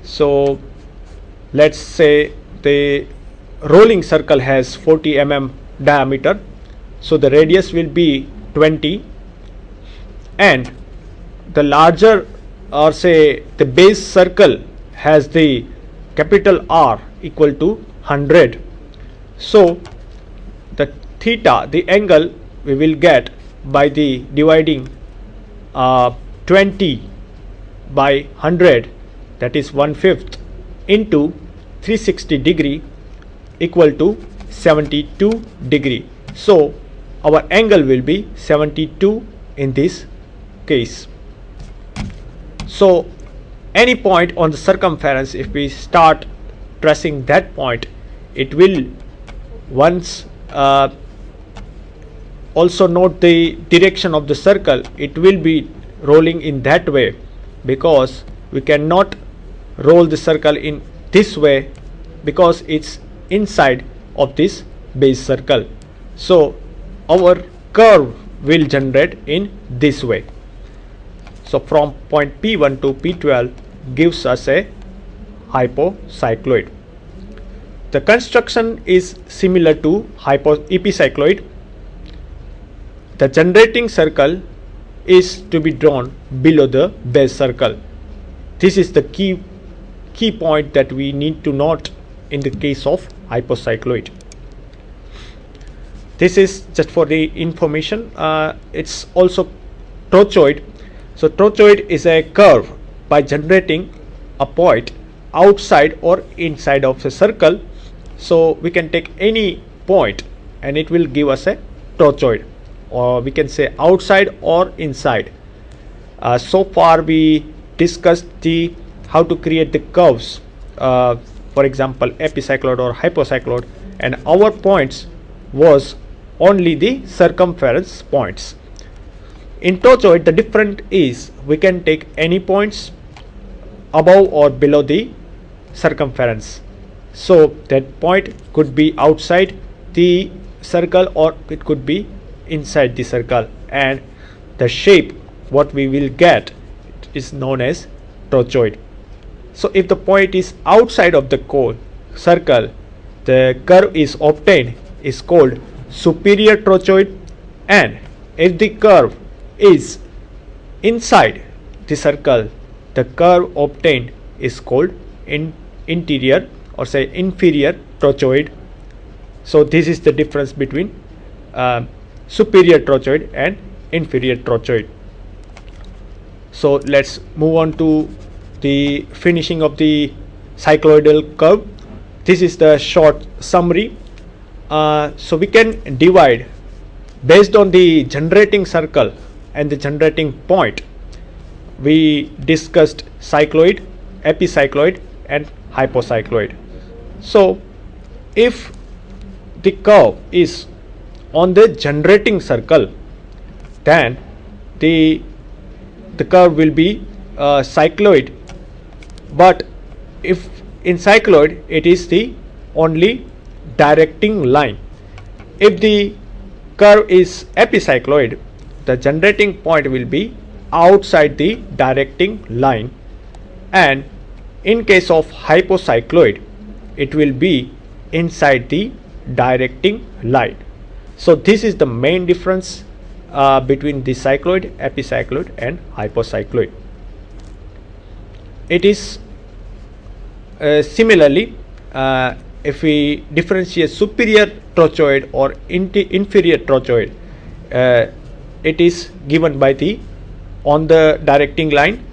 So let's say the rolling circle has 40 mm diameter, so the radius will be 20, and the larger, or say the base circle, has the capital R equal to 100. So the theta, the angle we will get by the dividing 20 by 100, that is 1/5, into 360 degree, equal to 72 degree. So our angle will be 72 in this case. So any point on the circumference, if we start tracing that point, it will once also note the direction of the circle, it will be rolling in that way, because we cannot roll the circle in this way because it's inside of this base circle. So our curve will generate in this way. So from point P1 to P12 gives us a hypocycloid. The construction is similar to epicycloid. The generating circle is to be drawn below the base circle. This is the key point that we need to note in the case of hypocycloid. This is just for the information. It's also trochoid. So trochoid is a curve by generating a point outside or inside of a circle. So we can take any point and it will give us a trochoid, or we can say outside or inside. So far we discussed how to create the curves, for example epicycloid or hypocycloid, and our points was only the circumference points. In trochoid, the difference is we can take any points above or below the circumference. So that point could be outside the circle or it could be inside the circle, and the shape what we will get is known as trochoid. So if the point is outside of the circle, the curve is obtained is called superior trochoid, and if the curve is inside the circle, the curve obtained is called interior, or say inferior trochoid. So this is the difference between superior trochoid and inferior trochoid. So let's move on to the finishing of the cycloidal curve. This is the short summary. So we can divide based on the generating circle and the generating point. We discussed cycloid, epicycloid and hypocycloid. So if the curve is on the generating circle, then the curve will be cycloid, but if in cycloid it is the only directing line. If the curve is epicycloid, the generating point will be outside the directing line, and in case of hypocycloid it will be inside the directing line. So this is the main difference between the cycloid, epicycloid and hypocycloid. It is similarly, if we differentiate superior trochoid or inferior trochoid, it is given by the on the directing line,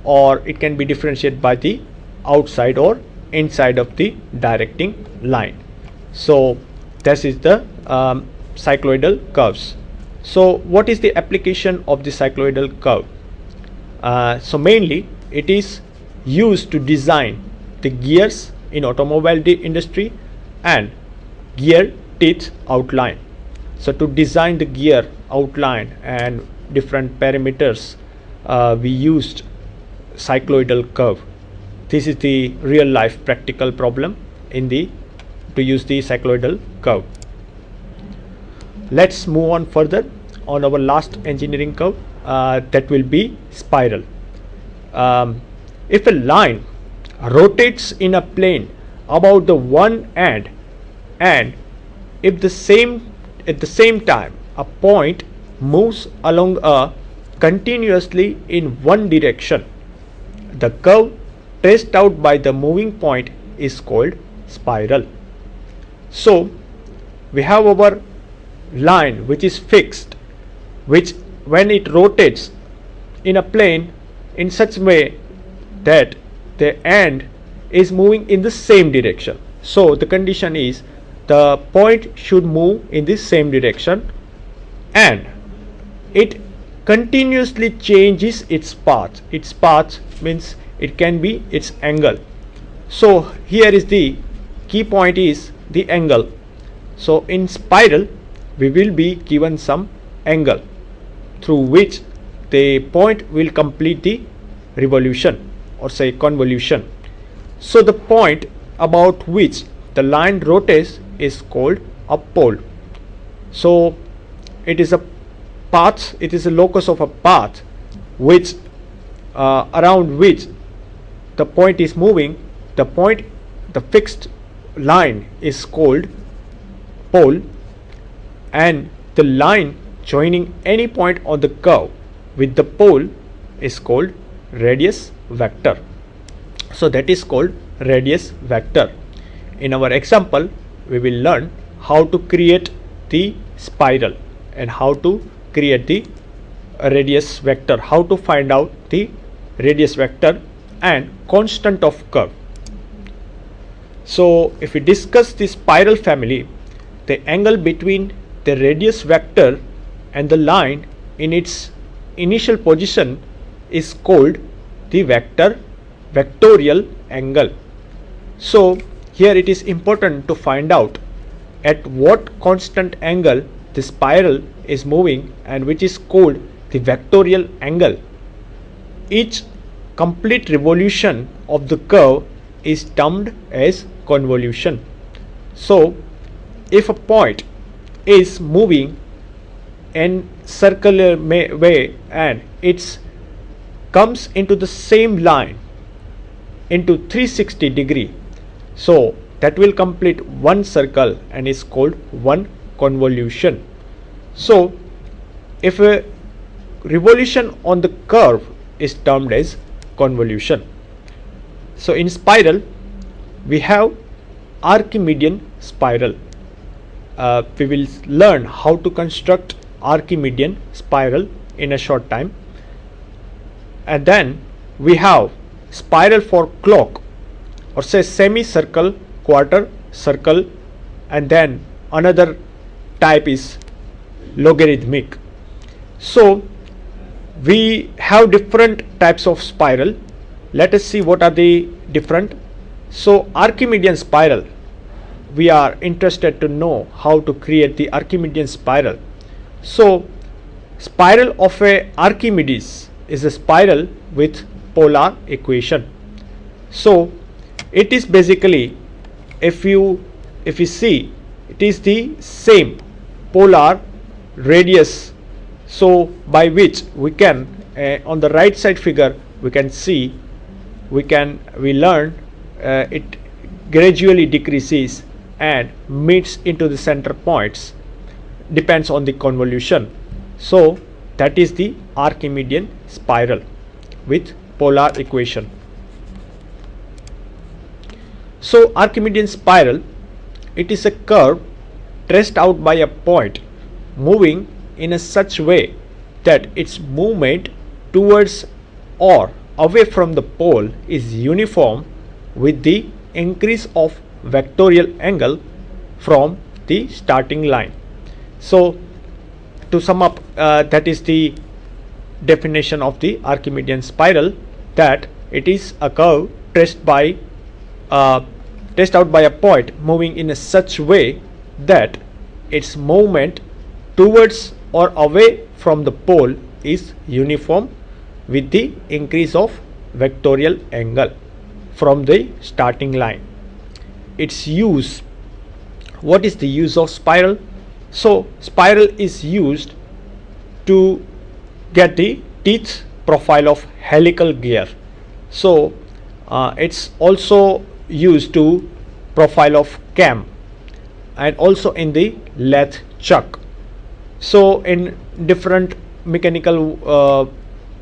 or it can be differentiated by the outside or inside of the directing line. So this is the cycloidal curves. So what is the application of the cycloidal curve? So mainly it is used to design the gears in automobile industry and gear teeth outline. So to design the gear outline and different parameters, we used cycloidal curve. This is the real life practical problem to use the cycloidal curve. Let's move on further on our last engineering curve, that will be spiral. If a line rotates in a plane about the one end, and if the same at the same time a point moves along a continuously in one direction, the curve traced out by the moving point is called spiral. So we have our line which is fixed, which when it rotates in a plane in such way that the end is moving in the same direction. So the condition is the point should move in the same direction, and it continuously changes its path. Its path means it can be its angle. So here is the key point is the angle. So in spiral we will be given some angle through which the point will complete the revolution or say convolution. So the point about which the line rotates is called a pole. So it is a path, it is a locus of a path which around which the point is moving. The fixed line is called pole, and the line joining any point on the curve with the pole is called radius vector. So that is called radius vector. In our example we will learn how to create the spiral and how to create the radius vector, how to find out the radius vector and constant of curve. So if we discuss the spiral family, the angle between the radius vector and the line in its initial position is called the vectorial angle. So here it is important to find out at what constant angle the spiral is moving, and which is called the vectorial angle. Each complete revolution of the curve is termed as convolution. So if a point is moving in circular way and it comes into the same line into 360 degree, so that will complete one circle and is called one convolution. So if a revolution on the curve is termed as convolution. So in spiral we have Archimedean spiral. We will learn how to construct Archimedean spiral in a short time. And then we have spiral for clock or say semicircle, quarter circle, and then another type is logarithmic. So we have different types of spiral. Let us see what are the different. So Archimedean spiral, we are interested to know how to create the Archimedean spiral. So spiral of a Archimedes is a spiral with polar equation. So it is basically, if you see, it is the same polar radius, so by which we can on the right side figure we can see, we learn it gradually decreases and meets into the center points, depends on the convolution. So that is the Archimedean spiral with polar equation. So Archimedean spiral, it is a curve traced out by a point moving in a such way that its movement towards or away from the pole is uniform with the increase of vectorial angle from the starting line. So to sum up, that is the definition of the Archimedean spiral, that it is a curve traced out by a point moving in a such way that its movement towards or away from the pole is uniform with the increase of vectorial angle from the starting line. Its use, what is the use of spiral? So spiral is used to get the teeth profile of helical gear. So It's also used to profile of cam and also in the lathe chuck. So in different mechanical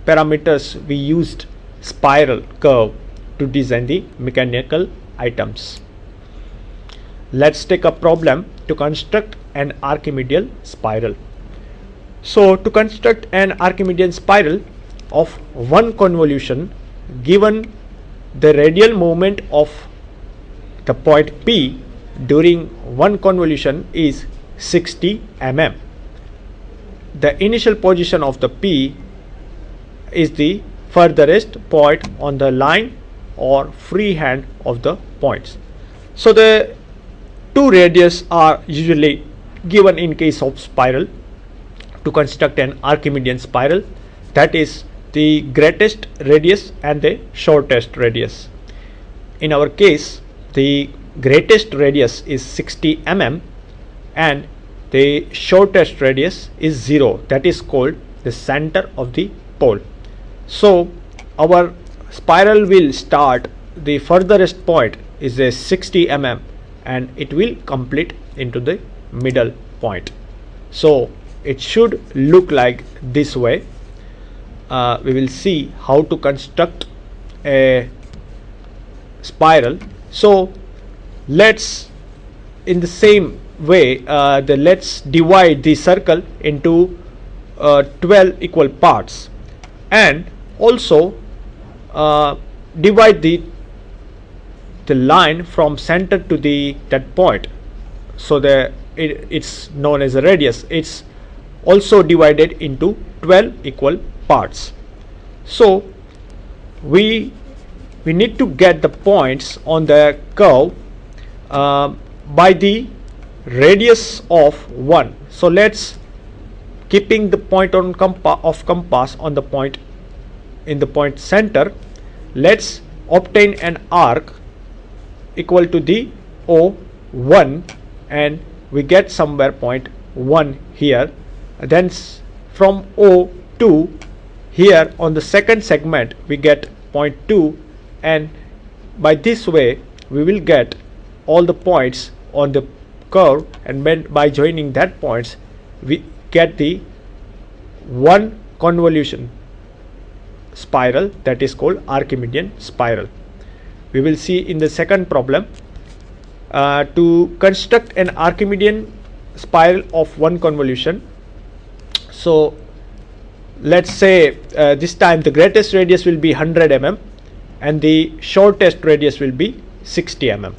parameters we used spiral curve to design the mechanical items. Let's take a problem to construct an Archimedean spiral. So to construct an Archimedean spiral of one convolution, given the radial moment of the point P during one convolution is 60 mm. The initial position of the P is the furthest point on the line or freehand of the points. So the two radius are usually given in case of spiral. To construct an Archimedean spiral, that is the greatest radius and the shortest radius. In our case, the greatest radius is 60 mm and the shortest radius is 0, that is called the center of the pole. So our spiral will start, the furthest point is a 60 mm and it will complete into the middle point. So it should look like this way. We will see how to construct a spiral. So let's, in the same way, let's divide the circle into 12 equal parts and also divide the line from center to that point. So it's known as a radius. It's also divided into 12 equal parts. So we need to get the points on the curve by the radius of 1. So let's, keeping the point on compass on the point in the point center, let's obtain an arc equal to the O1 and we get somewhere point 1 here. Then from O2 here on the second segment we get point 2, and by this way we will get all the points on the curve, and by joining that points we get the one convolution spiral, that is called Archimedean spiral. We will see in the second problem. To construct an Archimedean spiral of one convolution, so let's say this time the greatest radius will be 100 mm and the shortest radius will be 60 mm.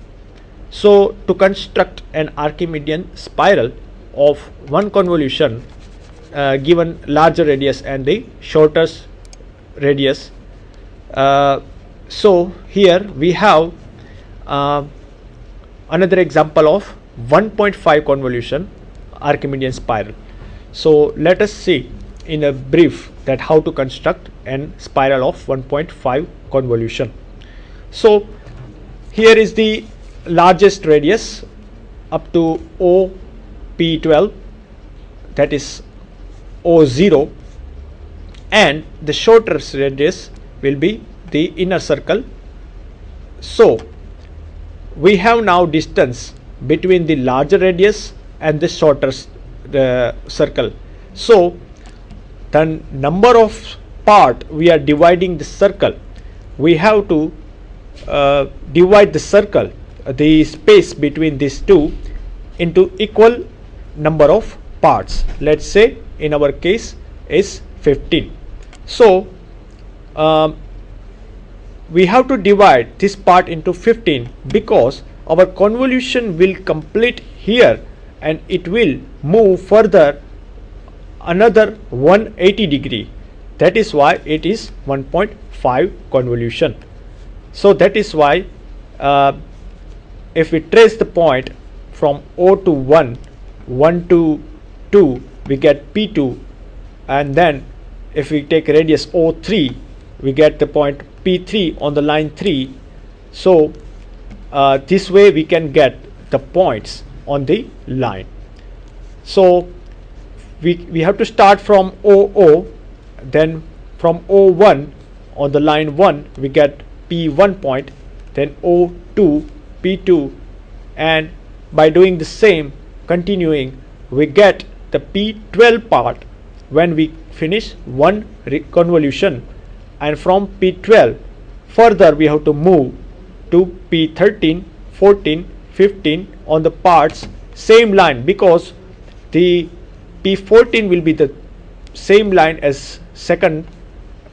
So to construct an Archimedean spiral of one convolution given larger radius and the shortest radius, so here we have another example of 1.5 convolution Archimedean spiral. So let us see in a brief that how to construct an spiral of 1.5 convolution. So here is the largest radius up to OP12, that is O0, and the shortest radius will be the inner circle. So we have now distance between the larger radius and the shorter circle. So the number of part we are dividing the circle, we have to divide the circle, the space between these two, into equal number of parts. Let's say in our case is 15. So we have to divide this part into 15 because our convolution will complete here and it will move further another 180 degree. That is why it is 1.5 convolution. So that is why if we trace the point from O to 1, 1 to 2, we get P2, and then if we take radius O3, we get the point P3 on the line 3. So this way we can get the points on the line. So we have to start from OO, then from O1 on the line 1 we get P1 point, then O2, P2, and by doing the same, continuing, we get the P12 part when we finish one convolution, and from P12 further we have to move to P13, 14, 15 on the parts same line, because the P14 will be the same line as second,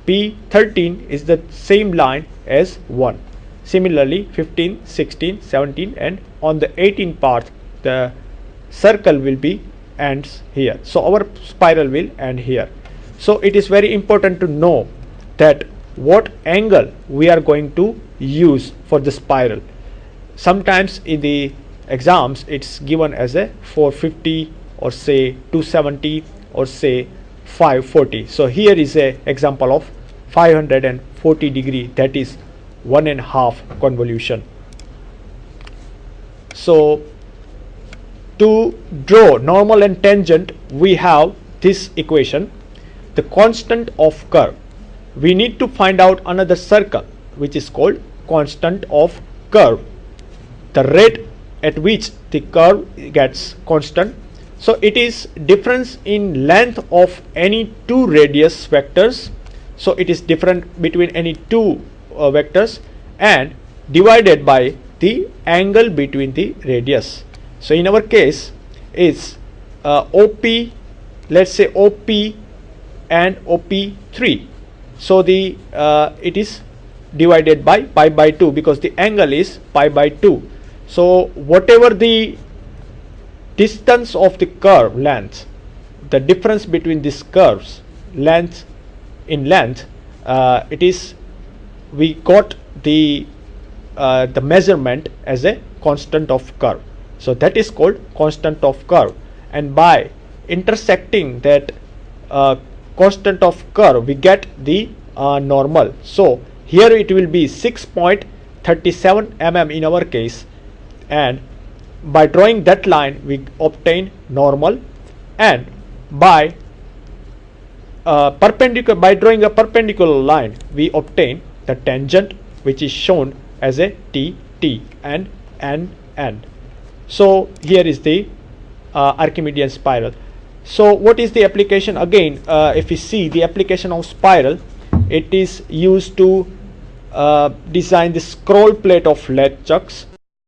P13 is the same line as 1. Similarly 15, 16, 17, and on the 18 part the circle will be ends here. So our spiral will end here. So it is very important to know that what angle we are going to use for the spiral. Sometimes in the exams it's given as a 450 or say 270 or say 540. So here is a example of 540 degree, that is 1.5 convolution. So to draw normal and tangent, we have this equation, the constant of curve. We need to find out another circle which is called constant of curve, the rate at which the curve gets constant. So it is difference in length of any two radius vectors. So it is different between any two vectors and divided by the angle between the radius. So in our case is OP, let's say OP and OP3. So the it is divided by pi by 2 because the angle is pi by 2. So whatever the distance of the curve length, the difference between these curves length in length, it is, we got the measurement as a constant of curve. So that is called constant of curve, and by intersecting that constant of curve we get the normal. So here it will be 6.37 mm in our case, and by drawing that line we obtain normal, and by drawing a perpendicular line we obtain the tangent, which is shown as a T and N. So here is the Archimedean spiral. So what is the application? Again, if we see the application of spiral, it is used to design the scroll plate of lathe chucks.